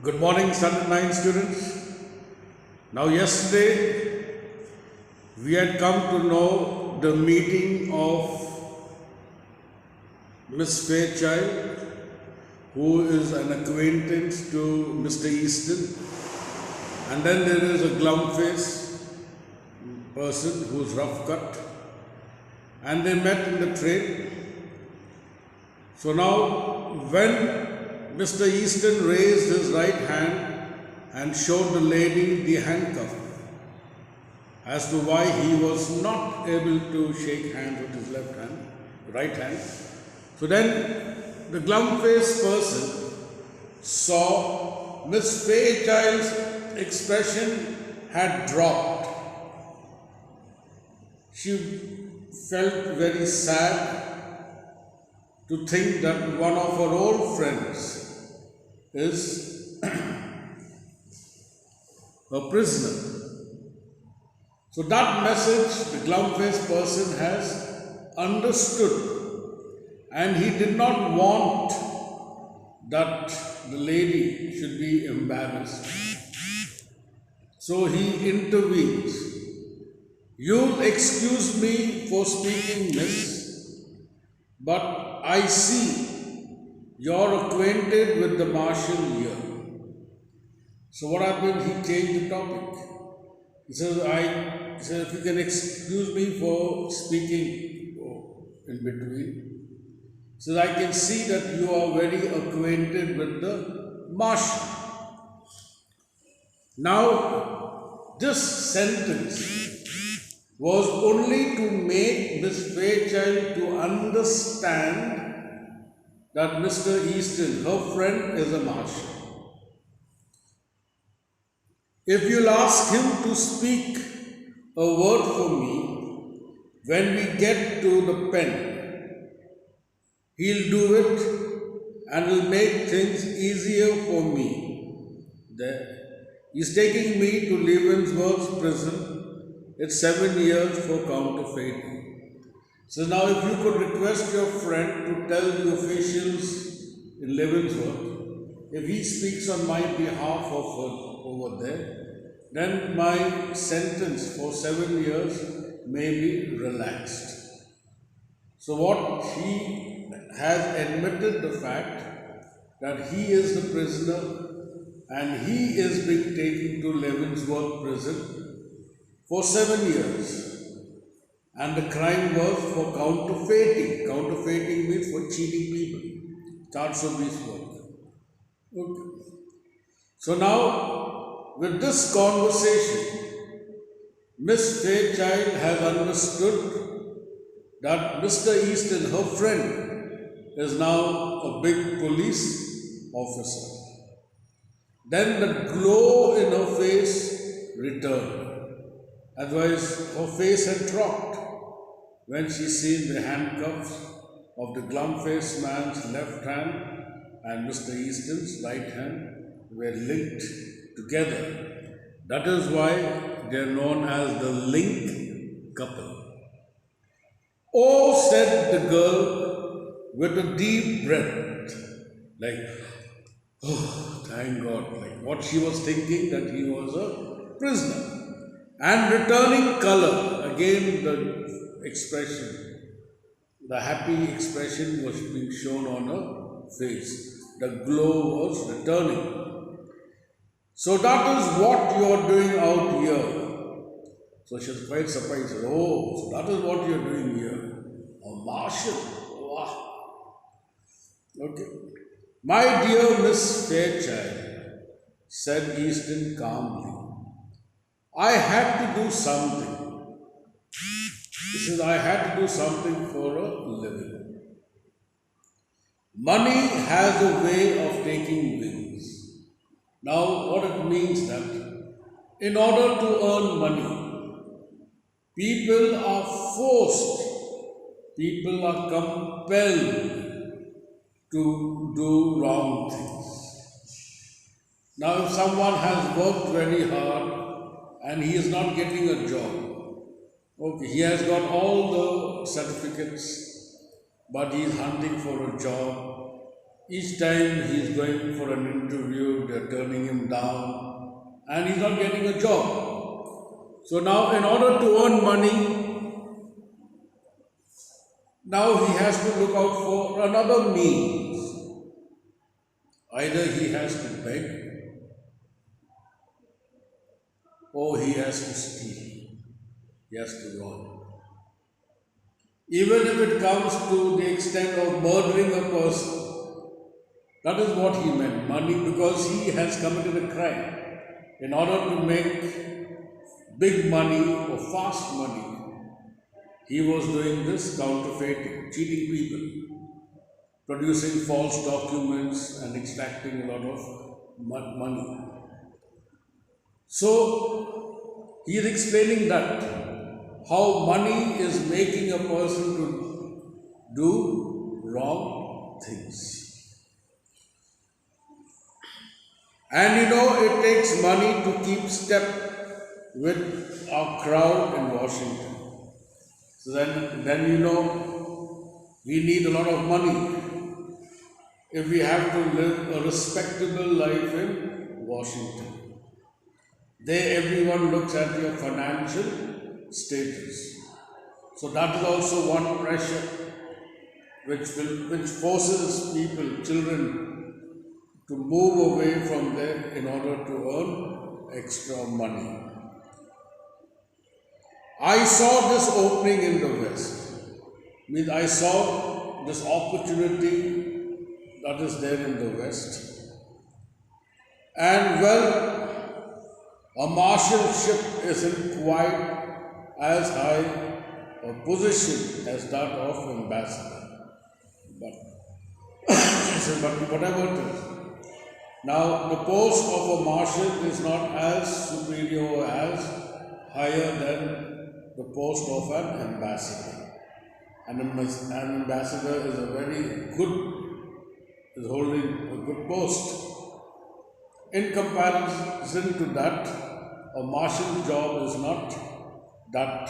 Good morning, Standard 9 students. Now, yesterday we had come to know the meeting of Miss Fairchild, who is an acquaintance to Mr. Easton, and then there is a glum face person who's rough cut, and they met in the train. So now, when Mr. Easton raised his right hand and showed the lady the handcuff as to why he was not able to shake hands with his right hand. So then the glum-faced person saw Miss Fairchild's expression had dropped. She felt very sad to think that one of her old friends is a prisoner. So that message the glum-faced person has understood, and he did not want that the lady should be embarrassed. So he intervenes. You'll excuse me for speaking, miss, but I see you're acquainted with the marshal here. So what happened? He changed the topic. He says, if you can excuse me for speaking in between. He says, I can see that you are very acquainted with the marshal. Now, this sentence was only to make Miss Fairchild to understand that Mr. Easton, her friend, is a marshal. If you'll ask him to speak a word for me when we get to the pen, he'll do it and will make things easier for me. He's taking me to Leavenworth prison. It's 7 years for counterfeiting. So now if you could request your friend to tell the officials in Leavenworth, if he speaks on my behalf of over there, then my sentence for 7 years may be relaxed. So what he has admitted the fact that he is the prisoner and he is being taken to Leavenworth prison for 7 years. And the crime was for counterfeiting. Counterfeiting means for cheating people. Charge of this work. Okay. So now, with this conversation, Miss Fairchild has understood that Mr. Easton, her friend, is now a big police officer. Then the glow in her face returned. Otherwise, her face had dropped when she seen the handcuffs of the glum-faced man's left hand and Mr. Easton's right hand were linked together. That is why they are known as the link couple. Oh, said the girl with a deep breath, like, oh, thank God, like what she was thinking, that he was a prisoner. And returning color, again the expression, the happy expression was being shown on her face. The glow was returning. So that is what you are doing out here. So she was quite surprised. Oh, so that is what you are doing here. A marshal. Wow. Okay. My dear Miss Fairchild, said Easton calmly, I had to do something. He says, I had to do something for a living. Money has a way of taking wings. Now, what it means that in order to earn money, people are forced, people are compelled to do wrong things. Now, if someone has worked very hard, and he is not getting a job. Okay, he has got all the certificates, but he is hunting for a job Each time he is going for an interview, they're turning him down, and he's not getting a job. So now, in order to earn money, now he has to look out for another means. Either he has to beg or he has to steal. He has to rob. Even if it comes to the extent of murdering a person, that is what he meant, money, because he has committed a crime. In order to make big money or fast money, he was doing this counterfeiting, cheating people, producing false documents and extracting a lot of money. So, he is explaining that how money is making a person to do wrong things. And it takes money to keep step with our crowd in Washington. So then we need a lot of money if we have to live a respectable life in Washington. There everyone looks at your financial status. So that is also one pressure which forces people, children, to move away from there in order to earn extra money. I saw this opening in the West. I saw this opportunity that is there in the West. And a marshalship isn't quite as high a position as that of ambassador. But whatever it is. Now, the post of a marshal is not as superior or as higher than the post of an ambassador. An ambassador is holding a good post. In comparison to that, a marshal's job is not that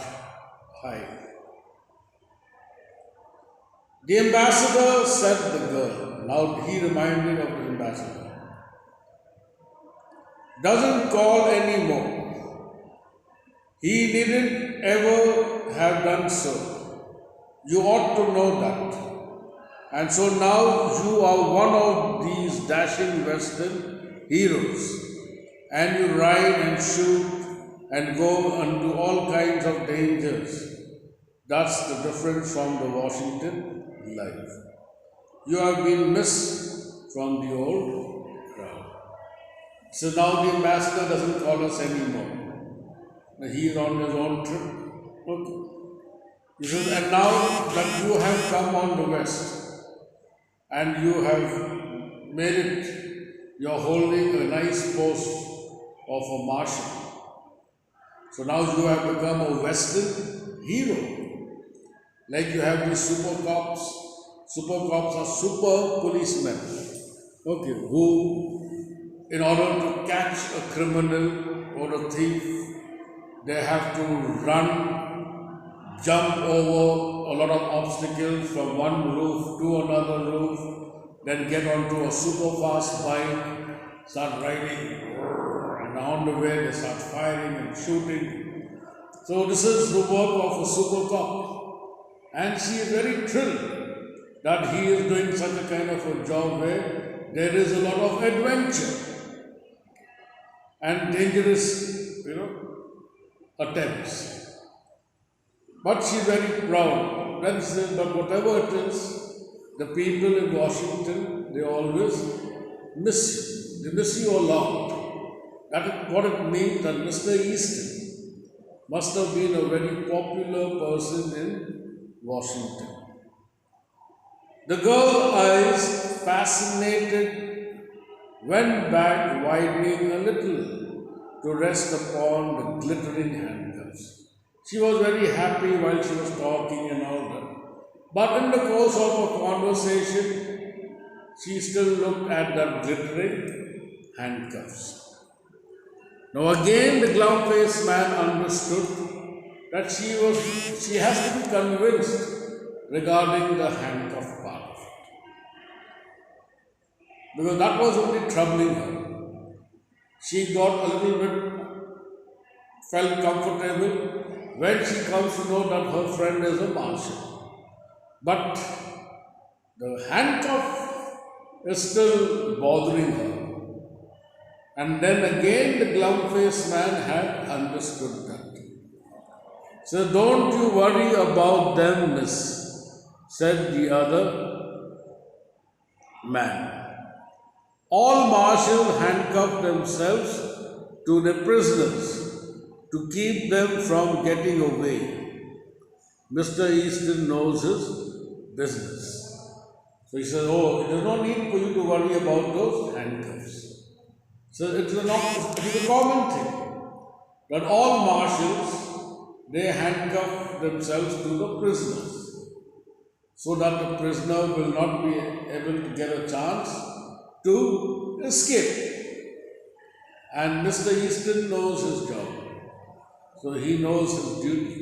high. The ambassador said the girl. Now he reminded of the ambassador. Doesn't call anymore. He needn't ever have done so. You ought to know that. And so now you are one of these dashing Western heroes. And you ride and shoot and go into all kinds of dangers. That's the difference from the Washington life. You have been missed from the old crowd. So now the ambassador doesn't call us anymore. He is on his own trip. Okay. He says, and now that you have come on the West and you have made it, you're holding a nice post of a marshal. So now you have become a Western hero. Like you have these super cops. Super cops are super policemen. Okay, who in order to catch a criminal or a thief, they have to run, jump over a lot of obstacles from one roof to another roof, then get onto a super fast bike, start riding, and on the way they start firing and shooting. So this is the work of a super cop. And she is very thrilled that he is doing such a kind of a job where there is a lot of adventure and dangerous, attempts. But she is very proud. Then she says, but whatever it is, the people in Washington, they always miss you. They miss you a lot. That is what it means that Mr. Easton must have been a very popular person in Washington. The girl's eyes, fascinated, went back, widening a little to rest upon the glittering handcuffs. She was very happy while she was talking and all that. But in the course of a conversation, she still looked at that glittering handcuffs. Now again, the glove-faced man understood that she has to be convinced regarding the handcuff part of it. because that was only troubling her. She got a little bit, felt comfortable when she comes to know that her friend is a marshal. But the handcuff is still bothering her. And then again, the glum-faced man had understood that. So don't you worry about them, miss, said the other man. All marshals handcuff themselves to the prisoners to keep them from getting away. Mr. Easton knows his business. So he says, oh, there's no need for you to worry about those handcuffs. So it's a common thing that all marshals, they handcuff themselves to the prisoners so that the prisoner will not be able to get a chance to escape. And Mr. Easton knows his job, so he knows his duty.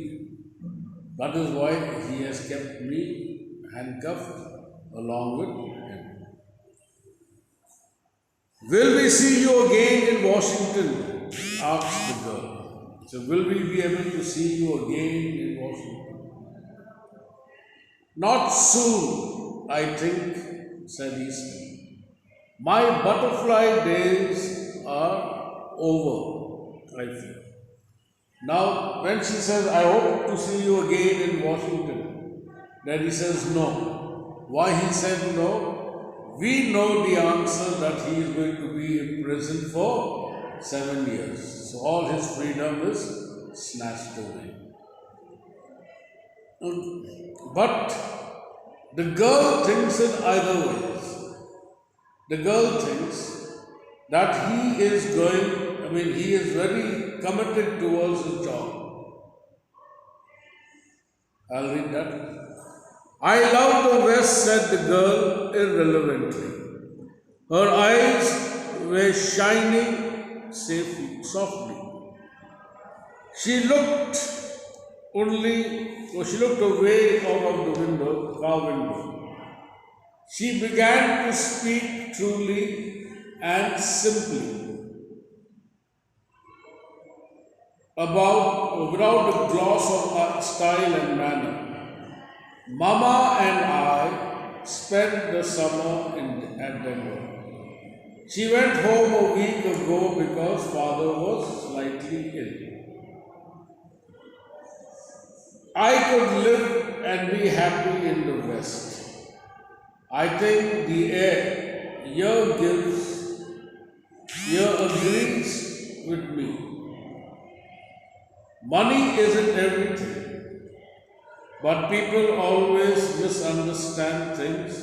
That is why he has kept me handcuffed along with him. Will we see you again in Washington? Asked the girl. So, will we be able to see you again in Washington? Not soon, I think, said Easton. My butterfly days are over, I feel. Now, when she says, I hope to see you again in Washington, then he says no. Why he said no? We know the answer that he is going to be in prison for 7 years. So all his freedom is snatched away. But the girl thinks it either ways. The girl thinks that he is very committed towards his job. I'll read that. I love the West, said the girl irrelevantly. Her eyes were shining softly. She looked away out of the car window. She began to speak truly and simply, without a gloss of style and manner. Mama and I spent the summer at Denver. She went home a week ago because father was slightly ill. I could live and be happy in the West. I think the air here agrees with me. Money isn't everything. But people always misunderstand things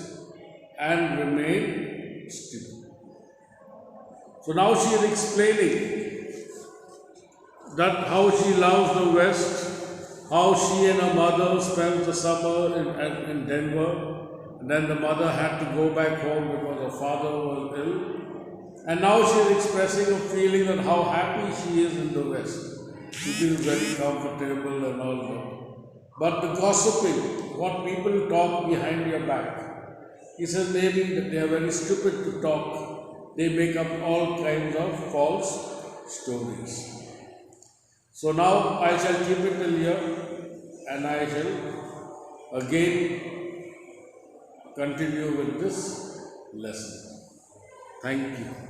and remain stupid. So now she is explaining that how she loves the West, how she and her mother spent the summer in Denver, and then the mother had to go back home because her father was ill. And now she is expressing a feeling that how happy she is in the West. She feels very comfortable and all that. But the gossiping, what people talk behind your back, he says maybe that they are very stupid to talk. They make up all kinds of false stories. So now I shall keep it till here and I shall again continue with this lesson. Thank you.